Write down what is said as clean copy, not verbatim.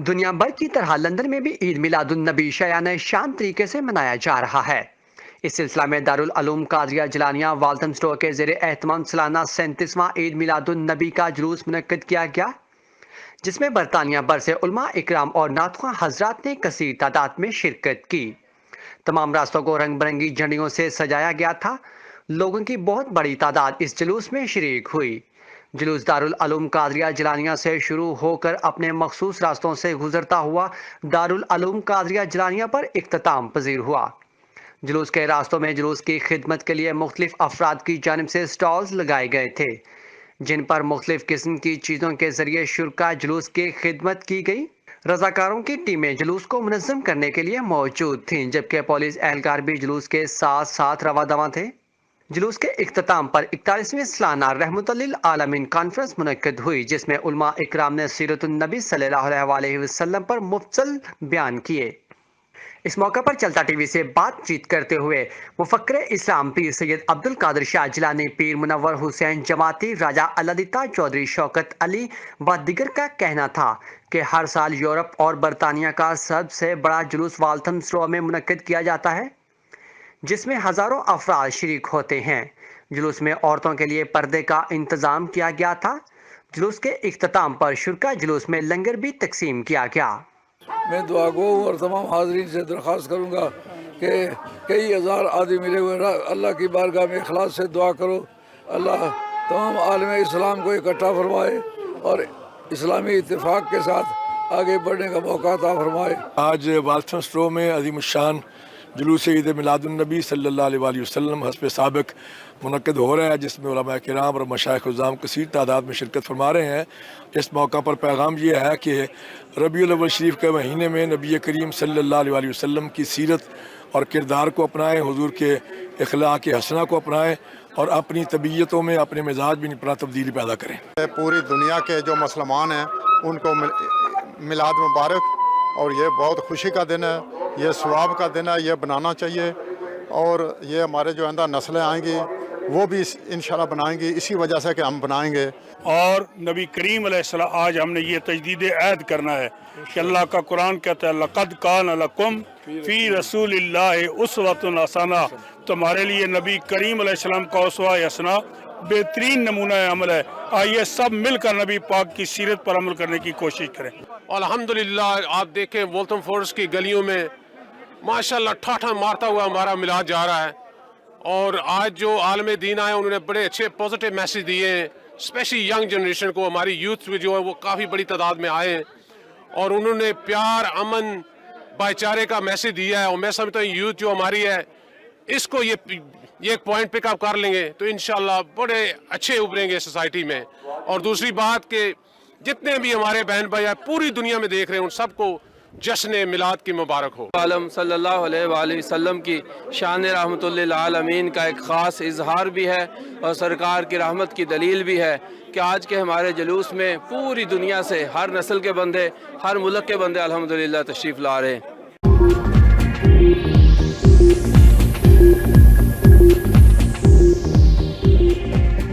دنیا بھر کی طرح لندن میں بھی عید میلاد النبی شایانہ شان طریقے سے منایا جا رہا ہے۔ اس سلسلہ میں دارالعلوم قادریہ جیلانیہ والتھم اسٹور کے زیر اہتمام سالانہ 37واں عید میلاد النبی کا جلوس منعقد کیا گیا، جس میں برطانیہ بھر سے علماء اکرام اور نعت خواں حضرات نے کثیر تعداد میں شرکت کی۔ تمام راستوں کو رنگ برنگی جھنڈیوں سے سجایا گیا تھا۔ لوگوں کی بہت بڑی تعداد اس جلوس میں شریک ہوئی۔ جلوس دارالعلوم قادریہ جیلانیہ سے شروع ہو کر اپنے مخصوص راستوں سے گزرتا ہوا دارالعلوم قادریہ جیلانیہ پر اختتام پذیر ہوا۔ جلوس کے راستوں میں جلوس کی خدمت کے لیے مختلف افراد کی جانب سے سٹالز لگائے گئے تھے، جن پر مختلف قسم کی چیزوں کے ذریعے شرکاء جلوس کی خدمت کی گئی۔ رضاکاروں کی ٹیمیں جلوس کو منظم کرنے کے لیے موجود تھیں، جبکہ پولیس اہلکار بھی جلوس کے ساتھ ساتھ رواں دواں تھے۔ جلوس کے اختتام پر 41ویں سالانہ رحمت للعالمین کانفرنس منعقد ہوئی، جس میں علماء اکرام نے سیرت النبی صلی اللہ علیہ وسلم پر مفصل بیان کیے۔ اس موقع پر چلتا ٹی وی سے بات چیت کرتے ہوئے مفکر اسلام پیر سید عبد القادر شاہ جیلانی، پیر منور حسین جماعتی، راجہ الدیتا چودھری شوکت علی و دیگر کا کہنا تھا کہ ہر سال یورپ اور برطانیہ کا سب سے بڑا جلوس والتھم اسٹور میں منعقد کیا جاتا ہے، جس میں ہزاروں افراد شریک ہوتے ہیں۔ جلوس میں عورتوں کے لیے پردے کا انتظام کیا گیا تھا۔ جلوس کے اختتام پر شرکاء جلوس میں لنگر بھی تقسیم کیا گیا۔ میں دعا گو ہوں اور تمام حاضرین سے درخواست کروں گا کہ کئی ہزار آدمی ملے ہوئے، اللہ کی بارگاہ میں اخلاص سے دعا کرو، اللہ تمام عالم اسلام کو اکٹھا فرمائے اور اسلامی اتفاق کے ساتھ آگے بڑھنے کا موقع عطا فرمائے۔ آج والتھم اسٹور میں عظیم الشان جلوس عید میلاد النبی صلی اللہ علیہ وآلہ وسلم حسب سابق منعقد ہو رہا ہے، جس میں علماء کرام اور مشائخ عظام کثیر تعداد میں شرکت فرما رہے ہیں۔ اس موقع پر پیغام یہ ہے کہ ربیع الاول شریف کے مہینے میں نبی کریم صلی اللہ علیہ وآلہ وسلم کی سیرت اور کردار کو اپنائیں، حضور کے اخلاق حسنہ کو اپنائیں اور اپنی طبیعتوں میں، اپنے مزاج میں اپنا تبدیلی پیدا کریں۔ پوری دنیا کے جو مسلمان ہیں ان کو میلاد مبارک، اور یہ بہت خوشی کا دن ہے، یہ ثواب کا دن ہے، یہ بنانا چاہیے، اور یہ ہمارے جو آئندہ نسلیں آئیں گی وہ بھی انشاءاللہ بنائیں گی، اسی وجہ سے کہ ہم بنائیں گے۔ اور نبی کریم علیہ السلام آج ہم نے یہ تجدید عہد کرنا ہے کہ اللہ کا قرآن کہتا ہے لَقَدْ كَانَ لَكُمْ فِي رَسُولِ اللَّهِ أُسْوَةٌ حَسَنَةٌ، تمہارے لیے نبی کریم علیہ السلام کا اسوہ حسنہ بہترین نمونہ عمل ہے۔ آئیے سب مل کر نبی پاک کی سیرت پر عمل کرنے کی کوشش کریں۔ الحمدللہ آپ دیکھیں والتھم فورس کی گلیوں میں ماشاءاللہ ٹھاٹھا مارتا ہوا ہمارا میلاد جا رہا ہے، اور آج جو عالم دین آئے انہوں نے بڑے اچھے پازیٹیو میسیج دیے ہیں، اسپیشلی ینگ جنریشن کو، ہماری یوتھ میں جو ہے وہ کافی بڑی تعداد میں آئے ہیں، اور انہوں نے پیار، امن، بھائی چارے کا میسیج دیا ہے، اور میں سمجھتا ہوں یوتھ جو ہماری ہے اس کو یہ ایک پوائنٹ پک اپ کر لیں گے تو انشاءاللہ بڑے اچھے ابھریں گے سوسائٹی میں۔ اور دوسری بات کہ جتنے بھی ہمارے بہن بھائی پوری دنیا میں دیکھ رہے ہیں ان سب کو جشن میلاد کی مبارک ہو۔ عالم صلی اللہ علیہ وآلہ وسلم کی شان رحمت للعالمین کا ایک خاص اظہار بھی ہے اور سرکار کی رحمت کی دلیل بھی ہے کہ آج کے ہمارے جلوس میں پوری دنیا سے ہر نسل کے بندے، ہر ملک کے بندے الحمدللہ تشریف لا رہے ہیں۔